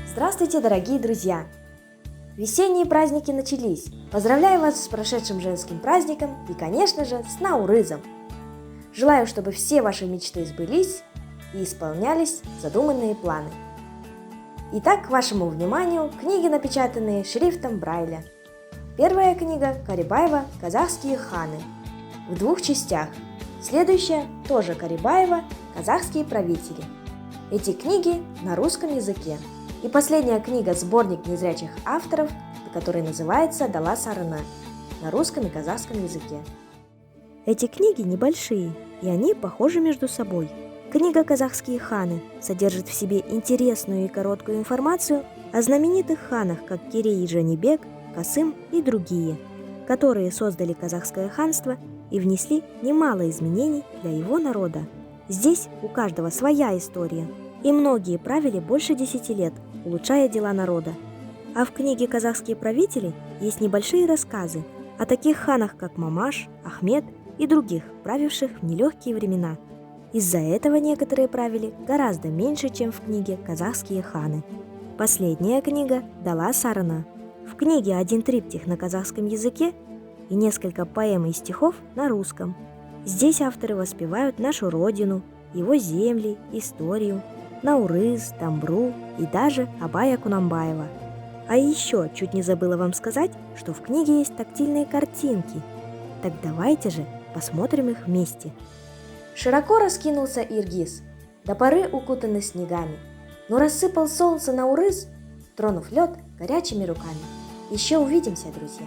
Здравствуйте, дорогие друзья! Весенние праздники начались. Поздравляю вас с прошедшим женским праздником и, конечно же, с Наурызом. Желаю, чтобы все ваши мечты сбылись и исполнялись задуманные планы. Итак, к вашему вниманию книги, напечатанные шрифтом Брайля. Первая книга Карибаева «Казахские ханы» в 2 частях. Следующая тоже Карибаева «Казахские правители». Эти книги на русском языке. И последняя книга «Сборник незрячих авторов», который называется «Дала Сарына» на русском и казахском языке. Эти книги небольшие, и они похожи между собой. Книга «Казахские ханы» содержит в себе интересную и короткую информацию о знаменитых ханах, как Керей и Джанибек, Касым и другие, которые создали казахское ханство и внесли немало изменений для его народа. Здесь у каждого своя история, и многие правили больше 10 лет, улучшая дела народа. А в книге «Казахские правители» есть небольшие рассказы о таких ханах, как Мамаш, Ахмед и других, правивших в нелегкие времена. Из-за этого некоторые правили гораздо меньше, чем в книге «Казахские ханы». Последняя книга «Дала Сарына». В книге 1 триптих на казахском языке и несколько поэм и стихов на русском. Здесь авторы воспевают нашу родину, его земли, историю, Наурыз, Тамбру и даже Абая Кунанбаева. А еще чуть не забыла вам сказать, что в книге есть тактильные картинки. Так давайте же посмотрим их вместе. Широко раскинулся Иргиз, до поры укутанный снегами, но рассыпал солнце Наурыз, тронув лед горячими руками. Еще увидимся, друзья!